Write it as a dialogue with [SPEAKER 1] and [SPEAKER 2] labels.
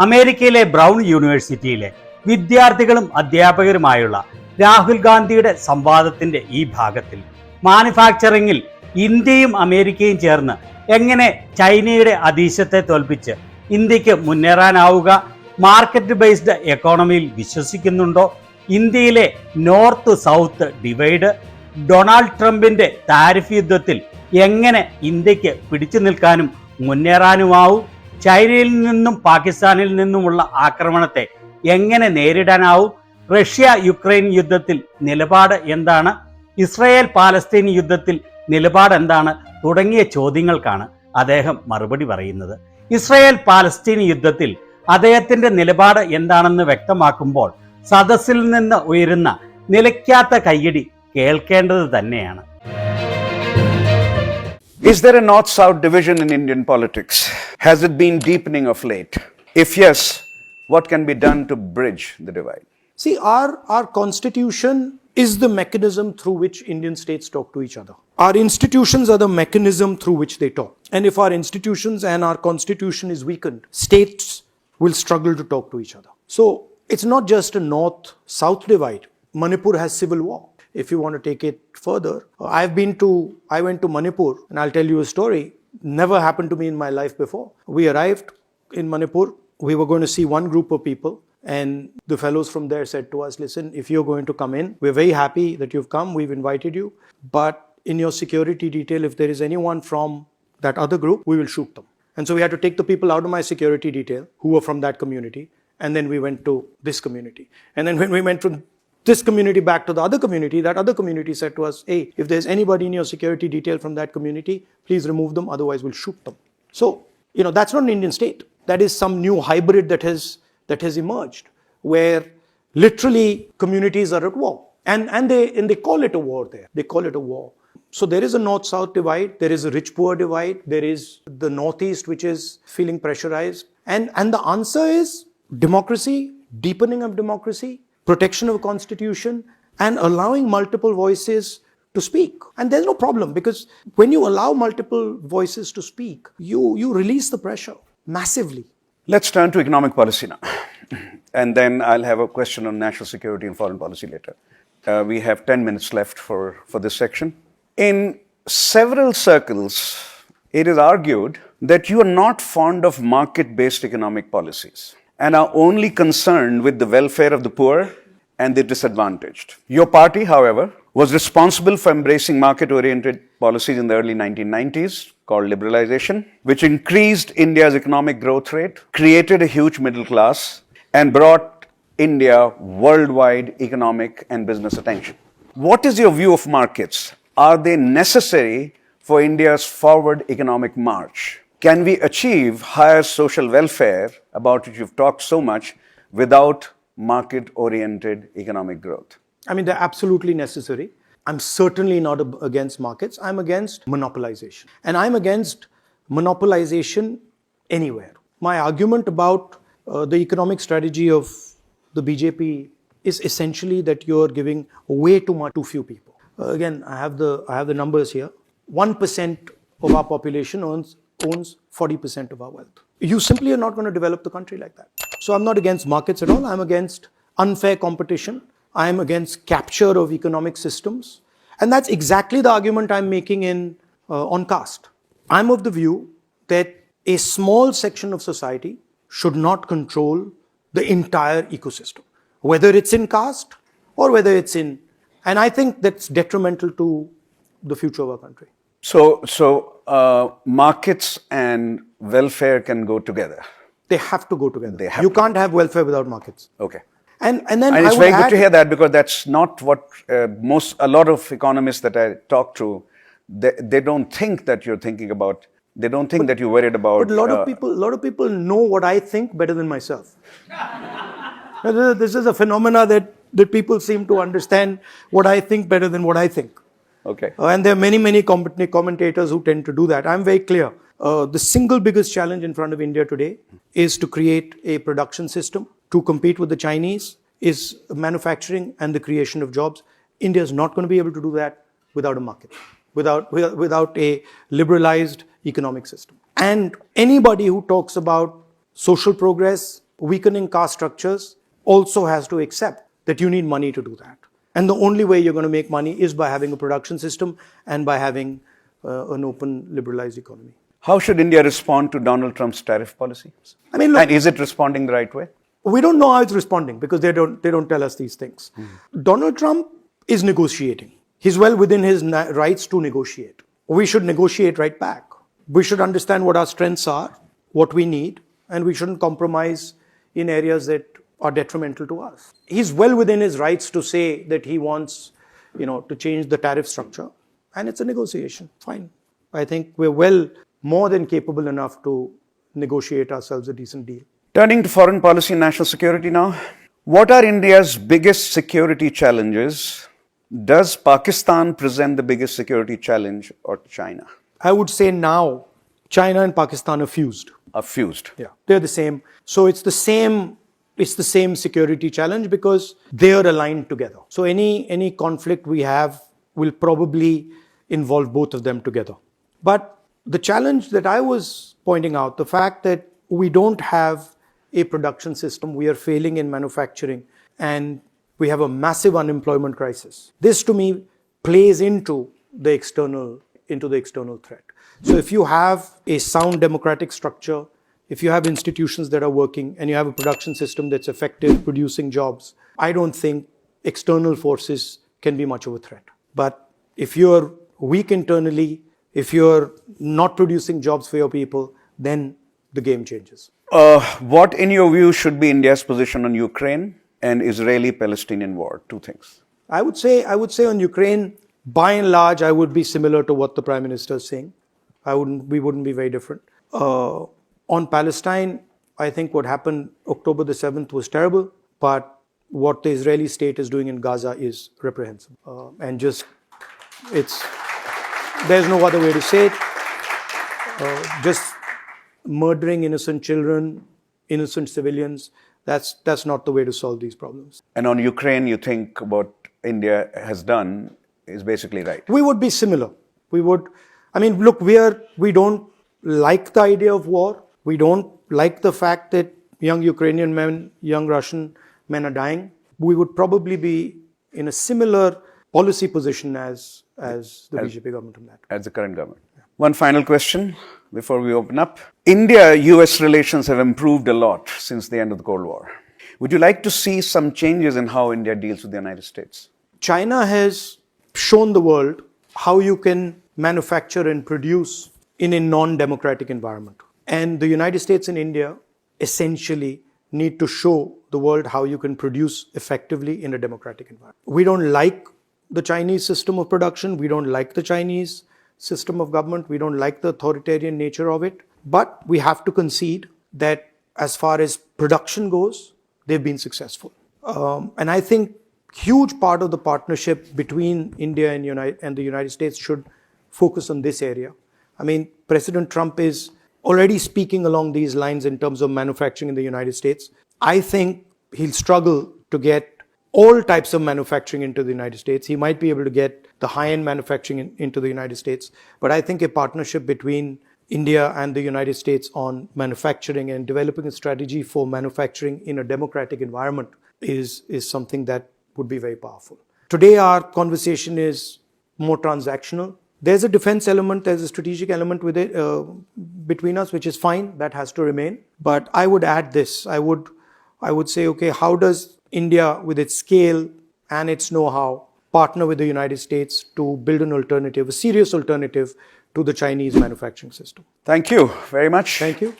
[SPEAKER 1] അമേരിക്കയിലെ ബ്രൗൺ യൂണിവേഴ്സിറ്റിയിലെ വിദ്യാർത്ഥികളും അധ്യാപകരുമായുള്ള രാഹുൽ ഗാന്ധിയുടെ സംവാദത്തിന്റെ ഈ ഭാഗത്തിൽ മാനുഫാക്ചറിംഗിൽ ഇന്ത്യയും അമേരിക്കയും ചേർന്ന് എങ്ങനെ ചൈനയുടെ അതീശത്തെ തോൽപ്പിച്ച് ഇന്ത്യക്ക് മുന്നേറാനാവുക, മാർക്കറ്റ് ബേസ്ഡ് എക്കോണമിയിൽ വിശ്വസിക്കുന്നുണ്ടോ, ഇന്ത്യയിലെ നോർത്ത് സൗത്ത് ഡിവൈഡ്, ഡൊണാൾഡ് ട്രംപിന്റെ താരിഫ് യുദ്ധത്തിൽ എങ്ങനെ ഇന്ത്യക്ക് പിടിച്ചു നിൽക്കാനും മുന്നേറാനുമാവും, ചൈനയിൽ നിന്നും പാകിസ്ഥാനിൽ നിന്നുമുള്ള ആക്രമണത്തെ എങ്ങനെ നേരിടാനാവും, റഷ്യ യുക്രൈൻ യുദ്ധത്തിൽ നിലപാട് എന്താണ്, ഇസ്രായേൽ പാലസ്തീൻ യുദ്ധത്തിൽ നിലപാട് എന്താണ് തുടങ്ങിയ ചോദ്യങ്ങൾക്കാണ് അദ്ദേഹം മറുപടി പറയുന്നത്. ഇസ്രായേൽ പാലസ്തീൻ യുദ്ധത്തിൽ അദ്ദേഹത്തിന്റെ നിലപാട് എന്താണെന്ന് വ്യക്തമാക്കുമ്പോൾ സദസ്സിൽ നിന്ന് ഉയരുന്ന നിലയ്ക്കാത്ത കയ്യടി കേൾക്കേണ്ടത് തന്നെയാണ്.
[SPEAKER 2] Is there a north-south division in Indian politics? Has it been deepening of late? If yes, what can be done to bridge the divide?
[SPEAKER 3] See, our constitution is the mechanism through which Indian states talk to each other. Our institutions are the mechanism through which they talk. And if our institutions and our constitution is weakened, states will struggle to talk to each other. So it's not just a north-south divide. Manipur has civil war. If you want to take it further, I went to Manipur, and I'll tell you a story. Never happened to me in my life before. We arrived in Manipur. We were going to see one group of people, and the fellows from there said to us, listen, if you're going to come in, we're very happy that you've come. We've invited you. But in your security detail, if there is anyone from that other group, we will shoot them. And so we had to take the people out of my security detail who were from that community. And then we went to this community. And then when we went from this community back to the other community, that other community said to us, hey, if there's anybody in your security detail from that community, please remove them, otherwise we'll shoot them. So, that's not an Indian state. That is some new hybrid that has emerged, where literally communities are at war. And they call it a war there. They call it a war. So there is a north-south divide, there is a rich-poor divide, there is the northeast which is feeling pressurized. And the answer is democracy, deepening of democracy, protection of a constitution, and allowing multiple voices to speak. And there's no problem, because when you allow multiple voices to speak, you release the pressure massively.
[SPEAKER 2] Let's turn to economic policy now. And then I'll have a question on national security and foreign policy later. We have 10 minutes left for this section. In several circles, it is argued that you are not fond of market-based economic policies and are only concerned with the welfare of the poor and the disadvantaged. Your party, however, was responsible for embracing market-oriented policies in the early 1990s called liberalization, which increased India's economic growth rate, created a huge middle class, and brought India worldwide economic and business attention. What is your view of markets? Are they necessary for India's forward economic march? Can we achieve higher social welfare, about which you've talked so much, without market-oriented economic growth?
[SPEAKER 3] I mean, they're absolutely necessary. I'm certainly not against markets. I'm against monopolization. And I'm against monopolization anywhere. My argument about the economic strategy of the BJP is essentially that you're giving way too much to few people. Again, I have the numbers here. 1% of our population owns 40% of our wealth. You simply are not going to develop the country like that. So I'm not against markets at all. I'm against unfair competition. I'm against capture of economic systems. And that's exactly the argument I'm making on caste. I'm of the view that a small section of society should not control the entire ecosystem, whether it's in caste or whether it's in... And I think that's detrimental to the future of our country.
[SPEAKER 2] So markets and welfare can go together?
[SPEAKER 3] They have to go together. You can't have welfare without markets.
[SPEAKER 2] Okay.
[SPEAKER 3] And then
[SPEAKER 2] it's very good to hear that, because that's not what a lot of economists that I talk to, they don't think that you're thinking about. They don't think that you're worried about.
[SPEAKER 3] But a lot of people know what I think better than myself. This is a phenomena that people seem to understand what I think better than what I think.
[SPEAKER 2] Okay.
[SPEAKER 3] And there are many commentators who tend to do that. I'm very clear. The single biggest challenge in front of India today is to create a production system to compete with the Chinese, is manufacturing and the creation of jobs. India is not going to be able to do that without a market, without a liberalized economic system. And anybody who talks about social progress weakening caste structures also has to accept that you need money to do that. And the only way you're going to make money is by having a production system and by having an open, liberalized economy.
[SPEAKER 2] How should India respond to Donald Trump's tariff policy?
[SPEAKER 3] I mean, look,
[SPEAKER 2] and is it responding the right way?
[SPEAKER 3] we don't know how it's responding because they don't tell us these things. Donald Trump is negotiating. He's well within his rights to negotiate. We should negotiate right back. We should understand what our strengths are, what we need, and we shouldn't compromise in areas that are detrimental to us. He's well within his rights to say that he wants, to change the tariff structure, and it's a negotiation. Fine. I think we're more than capable enough to negotiate ourselves a decent deal.
[SPEAKER 2] Turning to foreign policy and national security now, what are India's biggest security challenges? Does Pakistan present the biggest security challenge, or China?
[SPEAKER 3] I would say now China and Pakistan are fused.
[SPEAKER 2] Are fused.
[SPEAKER 3] Yeah, they're the same. So it's the same security challenge because they're aligned together. So any conflict we have will probably involve both of them together. But the challenge that I was pointing out, the fact that we don't have a production system, we are failing in manufacturing, and we have a massive unemployment crisis. This to me plays into the external threat. So if you have a sound democratic structure, if you have institutions that are working and you have a production system that's effective, producing jobs, I don't think external forces can be much of a threat. But if you're weak internally, if you're not producing jobs for your people, then the game changes.
[SPEAKER 2] What, in your view, should be India's position on Ukraine and Israeli-Palestinian war? Two things.
[SPEAKER 3] I would say on Ukraine, by and large, I would be similar to what the Prime Minister is saying. We wouldn't be very different. On Palestine, I think what happened October the 7th was terrible, but what the Israeli state is doing in Gaza is reprehensible. There's no other way to say it. Just murdering innocent children, innocent civilians, that's not the way to solve these problems.
[SPEAKER 2] And on Ukraine, you think what India has done is basically right?
[SPEAKER 3] We would be similar. We don't like the idea of war. We don't like the fact that young Ukrainian men, young Russian men are dying. We would probably be in a similar policy position as the BJP government on that.
[SPEAKER 2] As the current government. Yeah. One final question before we open up. India-US relations have improved a lot since the end of the Cold War. Would you like to see some changes in how India deals with the United States?
[SPEAKER 3] China has shown the world how you can manufacture and produce in a non-democratic environment. And the United States and India essentially need to show the world how you can produce effectively in a democratic environment. We don't like the Chinese system of production. We don't like the Chinese system of government. We don't like the authoritarian nature of it. But we have to concede that as far as production goes, they've been successful. And I think huge part of the partnership between India and the United States should focus on this area. I mean, President Trump is already speaking along these lines in terms of manufacturing in the United States. I think he'll struggle to get all types of manufacturing into the United States. He might be able to get the high-end manufacturing into the United States. But I think a partnership between India and the United States on manufacturing and developing a strategy for manufacturing in a democratic environment is something that would be very powerful. Today, our conversation is more transactional. There's a defense element, there's a strategic element with it between us, which is fine. That has to remain. But I would add this. I would say, okay, how does India, with its scale and its know-how, partner with the United States to build an alternative, a serious alternative to the Chinese manufacturing system?
[SPEAKER 2] Thank you very much.
[SPEAKER 3] Thank you.